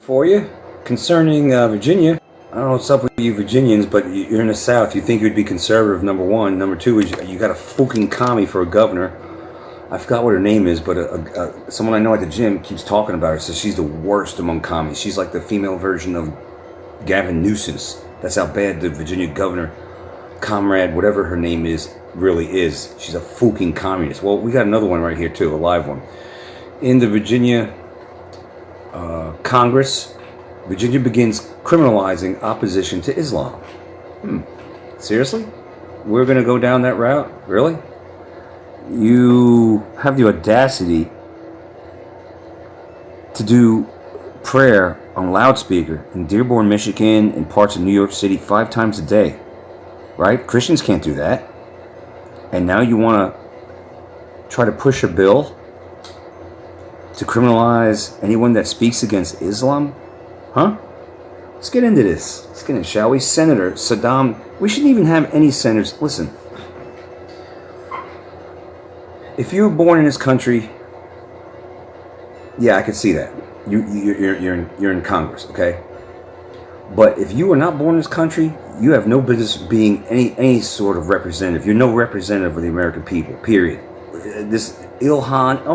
For you concerning Virginia. I don't know what's up with you Virginians, but you're in the South. You think you'd be conservative, number one. Number two is you got a fucking commie for a governor. I forgot what her name is, but someone I know at the gym keeps talking about her. Says she's the worst among commies. She's like the female version of Gavin Newsom. That's how bad the Virginia governor, comrade, whatever her name is, really is. She's a fucking communist. Well, we got another one right here too, a live one. In the Virginia Congress, Virginia begins criminalizing opposition to Islam. Seriously? We're going to go down that route? Really? You have the audacity to do prayer on loudspeaker in Dearborn, Michigan, and parts of New York City 5 times a day. Right? Christians can't do that. And now you want to try to push a bill to criminalize anyone that speaks against Islam? Huh? Let's get into this. Let's get in, shall we? Senator Saddam. We shouldn't even have any senators. Listen. If you were born in this country, yeah, I could see that. You're in Congress, okay? But if you were not born in this country, you have no business being any sort of representative. You're no representative of the American people, period. This Ilhan,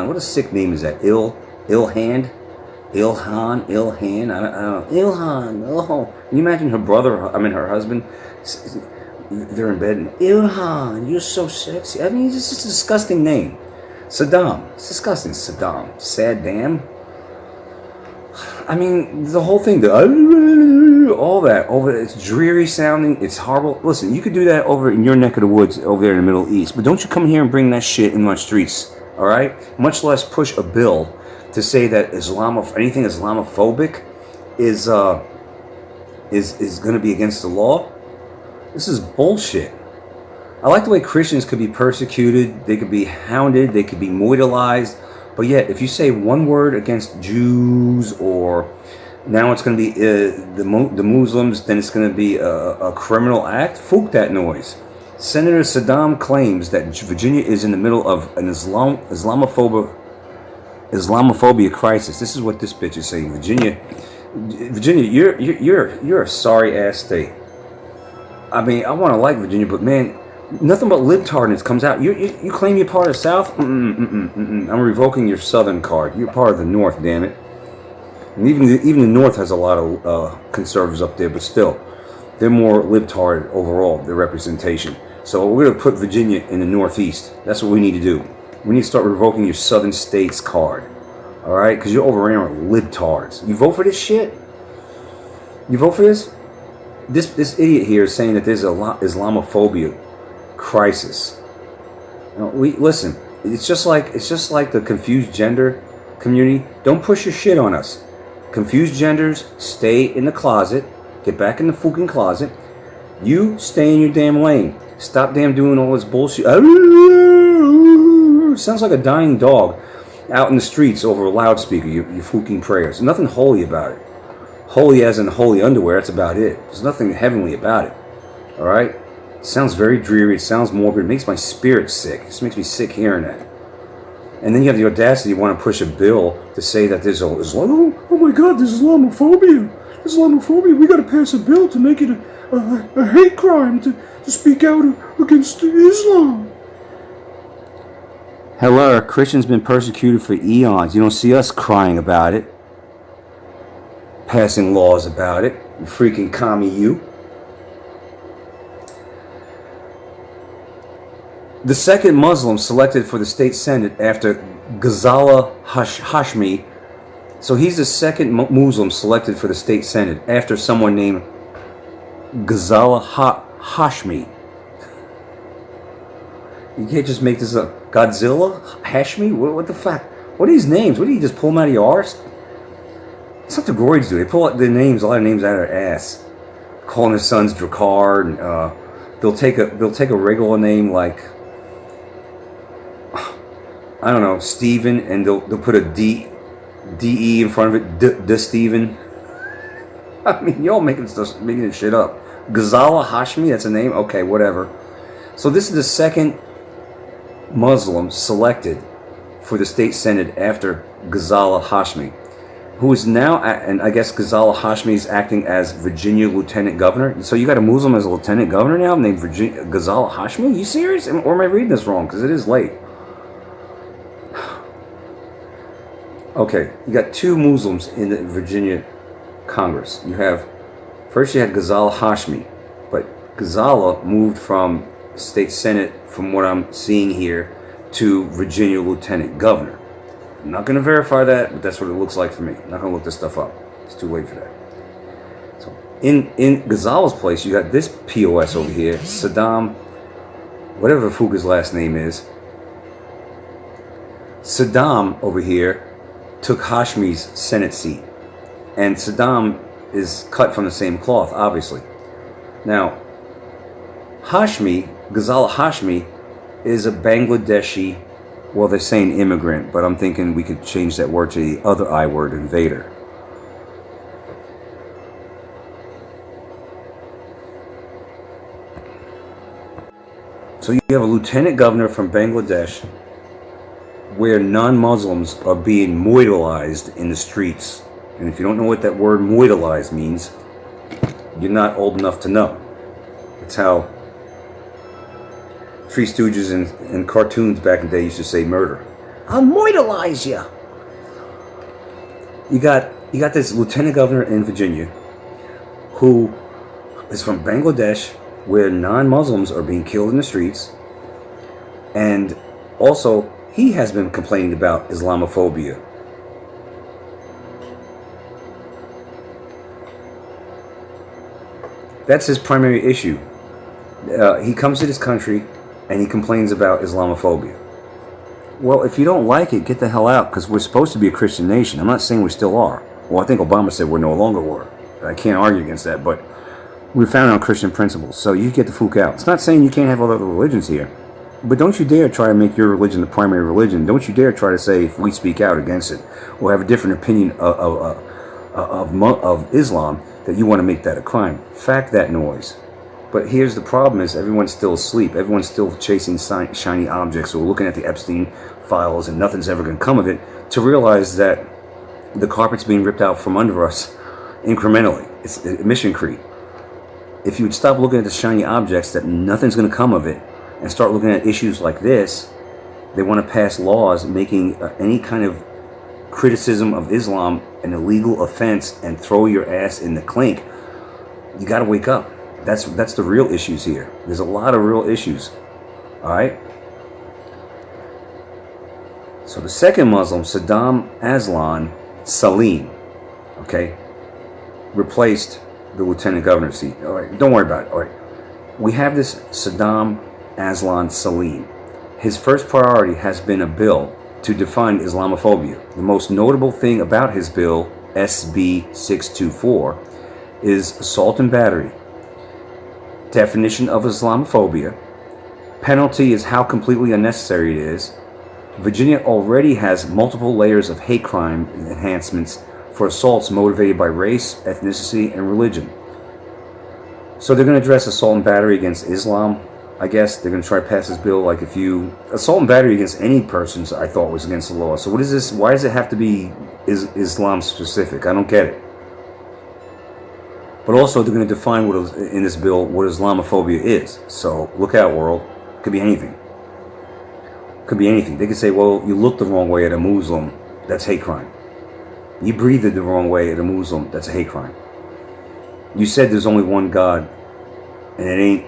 what a sick name is that? Ilhan, I don't know. Ilhan, oh. Can you imagine her husband, they're in bed and, Ilhan, you're so sexy. I mean, it's just a disgusting name. Saddam, it's disgusting. Saddam, Saddam. I mean, the whole thing, all that, it's dreary sounding, it's horrible. Listen, you could do that over in your neck of the woods over there in the Middle East, but don't you come here and bring that shit in my streets, all right? Much less push a bill to say that anything Islamophobic is going to be against the law. This is bullshit. I like the way Christians could be persecuted, they could be hounded, they could be mutilized. But yet, if you say one word against Jews, or now it's going to be the Muslims, then it's going to be a criminal act, fuck that noise. Senator Saddam claims that Virginia is in the middle of an Islamophobia crisis. This is what this bitch is saying. Virginia, you're a sorry ass state. I mean, I want to like Virginia, but man, nothing but libtardness comes out. You claim you're part of the South? I'm revoking your Southern card. You're part of the North, damn it. And even the North has a lot of conservatives up there, but still, they're more libtard overall, their representation. So we're going to put Virginia in the Northeast. That's what we need to do. We need to start revoking your Southern states card. All right? Because you're overran with libtards. You vote for this shit? You vote for this? This idiot here is saying that there's a Islamophobia crisis. Listen. It's just like the confused gender community. Don't push your shit on us. Confused genders, stay in the closet. Get back in the fucking closet. You stay in your damn lane. Stop damn doing all this bullshit. Sounds like a dying dog out in the streets over a loudspeaker. Your fucking prayers. Nothing holy about it. Holy as in holy underwear. That's about it. There's nothing heavenly about it. All right. It sounds very dreary. It sounds morbid. It makes my spirit sick. It just makes me sick hearing that. And then you have the audacity to want to push a bill to say that there's oh my God, there's Islamophobia. There's Islamophobia. We got to pass a bill to make it a hate crime to speak out against Islam. Hello, Christians been persecuted for eons. You don't see us crying about it, passing laws about it. You freaking commie, you. The second Muslim selected for the state senate after Ghazala Hashmi. So he's the second Muslim selected for the state senate after someone named Ghazala Hashmi. You can't just make this up. Godzilla? Hashmi? What the fuck? What are these names? What do you just pull them out of your arse? That's what the Groids do. They pull out the names, a lot of names out of their ass. Calling their sons Drakkar, and they'll take a regular name like, I don't know, Steven, and they'll put a D-E in front of it, the Steven. I mean, y'all making this shit up. Ghazala Hashmi, that's a name? Okay, whatever. So this is the second Muslim selected for the state senate after Ghazala Hashmi. who is now, and I guess Ghazala Hashmi is acting as Virginia Lieutenant Governor. So you got a Muslim as a Lieutenant Governor now named Ghazala Hashmi? You serious? Or am I reading this wrong? Because it is late. Okay, you got two Muslims in the Virginia Congress. First you had Ghazala Hashmi, but Ghazala moved from State Senate, from what I'm seeing here, to Virginia Lieutenant Governor. I'm not going to verify that, but that's what it looks like for me. I'm not going to look this stuff up. It's too late for that. So in Ghazala's place, you got this POS over here, Saddam, whatever Fuga's last name is. Saddam over here took Hashmi's Senate seat. And Saddam is cut from the same cloth, obviously. Now, Ghazala Hashmi, is a Bangladeshi, well, they're saying immigrant, but I'm thinking we could change that word to the other I word, invader. So you have a lieutenant governor from Bangladesh where non-Muslims are being moidalized in the streets. And if you don't know what that word moidalized means, you're not old enough to know. It's how Three Stooges and cartoons back in the day used to say murder. I'll moidalize you. You got this lieutenant governor in Virginia who is from Bangladesh where non-Muslims are being killed in the streets. And also, he has been complaining about Islamophobia. That's his primary issue. He comes to this country and he complains about Islamophobia. Well, if you don't like it, get the hell out, because we're supposed to be a Christian nation. I'm not saying we still are. Well, I think Obama said we're no longer were. I can't argue against that, but we're founded on Christian principles, so you get the fuck out. It's not saying you can't have other religions here, but don't you dare try to make your religion the primary religion. Don't you dare try to say, if we speak out against it or have a different opinion of Islam, that you want to make that a crime. Fact that noise. But here's the problem is everyone's still asleep. Everyone's still chasing shiny objects or looking at the Epstein files and nothing's ever going to come of it, to realize that the carpet's being ripped out from under us incrementally. It's mission creep. If you would stop looking at the shiny objects that nothing's going to come of it and start looking at issues like this, they want to pass laws making any kind of criticism of Islam an illegal offense and throw your ass in the clink. You got to wake up. That's the real issues here. There's a lot of real issues. All right. So the second Muslim, Saddam Aslan Salim, okay, replaced the lieutenant governor seat. All right, don't worry about it. All right, we have this Saddam Aslan Salim. His first priority has been a bill to define Islamophobia. The most notable thing about his bill, SB 624, is assault and battery. Definition of Islamophobia. Penalty is how completely unnecessary it is. Virginia already has multiple layers of hate crime enhancements for assaults motivated by race, ethnicity, and religion. So they're going to address assault and battery against Islam. I guess they're going to try to pass this bill like if you... Assault and battery against any person, I thought, was against the law. So what is this? Why does it have to be Islam specific? I don't get it. But also they're going to define what is, in this bill, what Islamophobia is. So look out, world. It could be anything. Could be anything. They could say, well, you look the wrong way at a Muslim, that's hate crime. You breathed the wrong way at a Muslim, that's a hate crime. You said there's only one God, and it ain't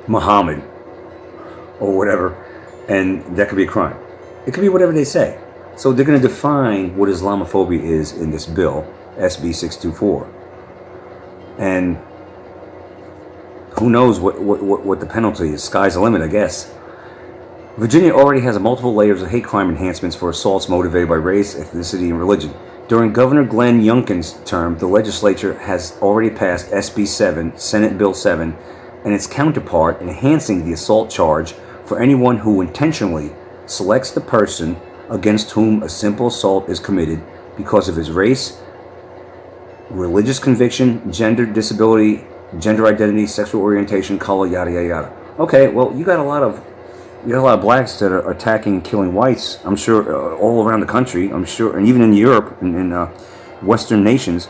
Muhammad or whatever, and that could be a crime. It could be whatever they say. So they're going to define what Islamophobia is in this bill, SB 624. And who knows what the penalty is. Sky's the limit, I guess. Virginia already has multiple layers of hate crime enhancements for assaults motivated by race, ethnicity, and religion. During Governor Glenn Youngkin's term, the legislature has already passed SB 7, Senate Bill 7, and its counterpart enhancing the assault charge for anyone who intentionally selects the person against whom a simple assault is committed because of his race, religious conviction, gender, disability, gender identity, sexual orientation, color, yada, yada, yada. Okay, well, you got a lot of You got a lot of blacks that are attacking and killing whites. I'm sure all around the country. I'm sure, and even in Europe and in Western nations.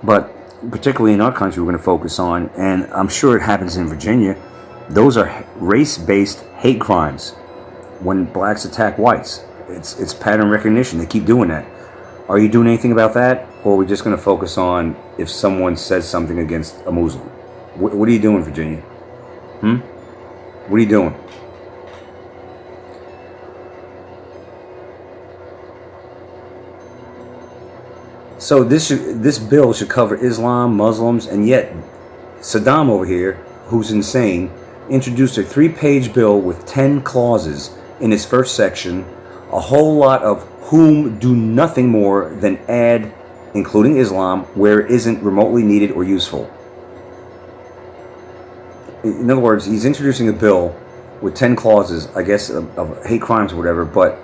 But particularly in our country, we're going to focus on, and I'm sure it happens in Virginia. Those are race-based hate crimes when blacks attack whites. It's pattern recognition. They keep doing that. Are you doing anything about that, or are we just going to focus on if someone says something against a Muslim? What are you doing, Virginia? What are you doing? So this bill should cover Islam, Muslims, and yet Saddam over here, who's insane, introduced a 3-page bill with 10 clauses in its first section, a whole lot of whom do nothing more than add, including Islam, where it isn't remotely needed or useful. In other words, he's introducing a bill with 10 clauses, I guess, of hate crimes or whatever, but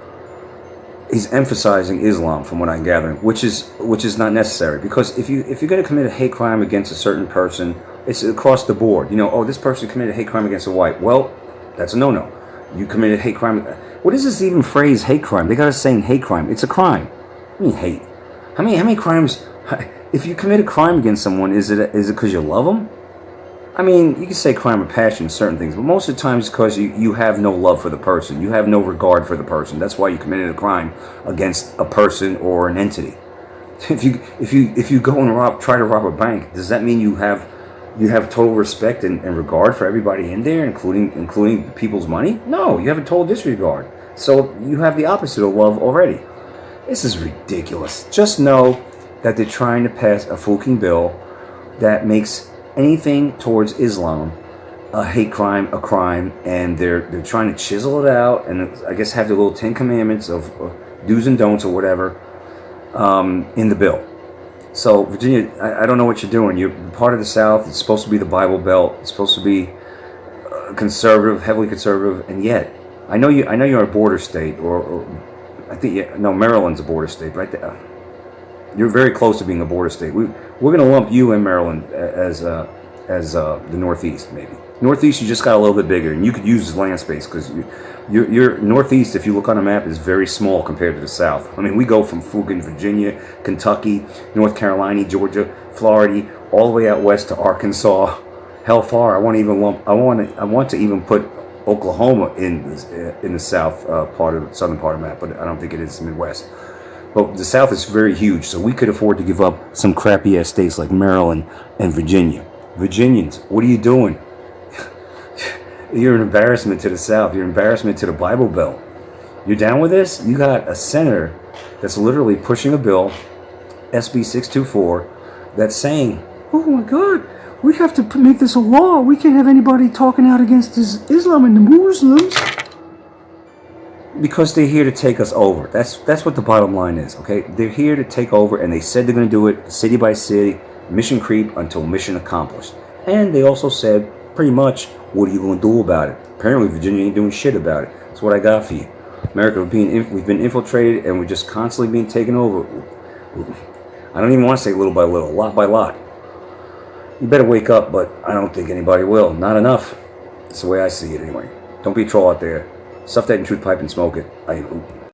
he's emphasizing Islam, from what I'm gathering, which is not necessary, because if you're going to commit a hate crime against a certain person, it's across the board. You know, oh, this person committed a hate crime against a white. Well, that's a no-no. You committed a hate crime. What is this even phrase, hate crime? They got us saying hate crime. It's a crime. I mean, hate. How many crimes? If you commit a crime against someone, is it because you love them? I mean, you can say crime of passion, certain things, but most of the time it's because you have no love for the person. You have no regard for the person. That's why you committed a crime against a person or an entity. If you go and try to rob a bank, does that mean you have total respect and regard for everybody in there, including people's money? No, you have a total disregard. So you have the opposite of love already. This is ridiculous. Just know that they're trying to pass a fucking bill that makes anything towards Islam a hate crime, a crime, and they're trying to chisel it out, and I guess have the little 10 commandments of do's and don'ts or whatever in the bill. So Virginia, I don't know what you're doing. You're part of the South. It's supposed to be the Bible Belt. It's supposed to be conservative, heavily conservative, and yet I know you're a border state, or I think Maryland's a border state, right there. You're very close to being a border state. We're going to lump you and Maryland as the Northeast, maybe. Northeast, you just got a little bit bigger, and you could use land space, because your Northeast, if you look on a map, is very small compared to the South. I mean, we go from fucking Virginia, Kentucky, North Carolina, Georgia, Florida, all the way out west to Arkansas. Hell, far. I want to even put Oklahoma in the south southern part of the map, but I don't think it is the Midwest. But the South is very huge, so we could afford to give up some crappy-ass states like Maryland and Virginia. Virginians, what are you doing? You're an embarrassment to the South. You're an embarrassment to the Bible Belt. You're down with this? You got a senator that's literally pushing a bill, SB 624, that's saying, oh my God, we have to make this a law. We can't have anybody talking out against Islam and the Muslims. Because they're here to take us over. That's what the bottom line is, okay? They're here to take over, and they said they're going to do it city by city, mission creep until mission accomplished. And they also said, pretty much, what are you going to do about it? Apparently, Virginia ain't doing shit about it. That's what I got for you. America, we've been infiltrated, and we're just constantly being taken over. I don't even want to say little by little, lot by lot. You better wake up, but I don't think anybody will. Not enough. That's the way I see it, anyway. Don't be a troll out there. Stuff that in truth pipe and smoke it.